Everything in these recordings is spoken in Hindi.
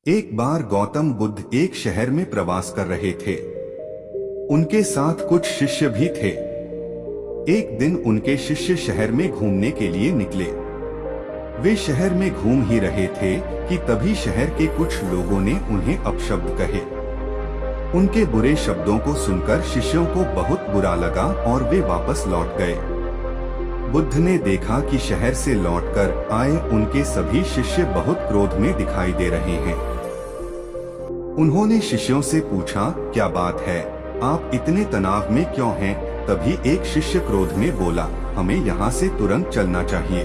एक बार गौतम बुद्ध एक शहर में प्रवास कर रहे थे। उनके साथ कुछ शिष्य भी थे। एक दिन उनके शिष्य शहर में घूमने के लिए निकले। वे शहर में घूम ही रहे थे कि तभी शहर के कुछ लोगों ने उन्हें अपशब्द कहे। उनके बुरे शब्दों को सुनकर शिष्यों को बहुत बुरा लगा और वे वापस लौट गए। बुद्ध ने देखा कि शहर से लौटकर आए उनके सभी शिष्य बहुत क्रोध में दिखाई दे रहे हैं। उन्होंने शिष्यों से पूछा, क्या बात है, आप इतने तनाव में क्यों हैं? तभी एक शिष्य क्रोध में बोला, हमें यहाँ से तुरंत चलना चाहिए।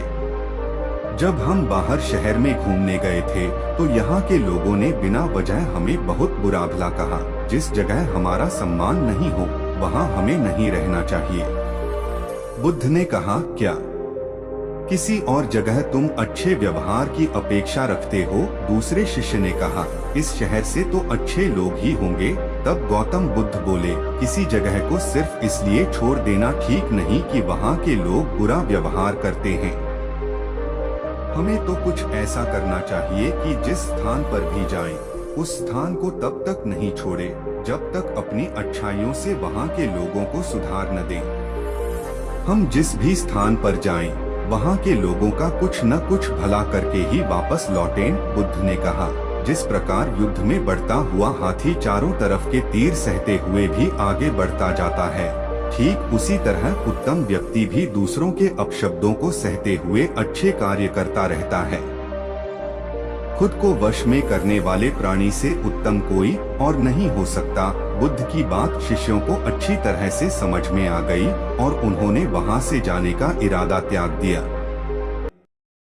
जब हम बाहर शहर में घूमने गए थे तो यहाँ के लोगों ने बिना वजह हमें बहुत बुरा भला कहा। जिस जगह हमारा सम्मान नहीं हो वहाँ हमें नहीं रहना चाहिए। बुद्ध ने कहा, क्या किसी और जगह तुम अच्छे व्यवहार की अपेक्षा रखते हो? दूसरे शिष्य ने कहा, इस शहर से तो अच्छे लोग ही होंगे। तब गौतम बुद्ध बोले, किसी जगह को सिर्फ इसलिए छोड़ देना ठीक नहीं कि वहाँ के लोग बुरा व्यवहार करते हैं। हमें तो कुछ ऐसा करना चाहिए कि जिस स्थान पर भी जाएं, उस स्थान को तब तक नहीं छोड़े जब तक अपनी अच्छाइयों से वहाँ के लोगों को सुधार न दें। हम जिस भी स्थान पर जाएं, वहाँ के लोगों का कुछ न कुछ भला करके ही वापस लौटें। बुद्ध ने कहा, जिस प्रकार युद्ध में बढ़ता हुआ हाथी चारों तरफ के तीर सहते हुए भी आगे बढ़ता जाता है, ठीक उसी तरह उत्तम व्यक्ति भी दूसरों के अपशब्दों को सहते हुए अच्छे कार्य करता रहता है। खुद को वश में करने वाले प्राणी से उत्तम कोई और नहीं हो सकता। बुद्ध की बात शिष्यों को अच्छी तरह से समझ में आ गई और उन्होंने वहां से जाने का इरादा त्याग दिया।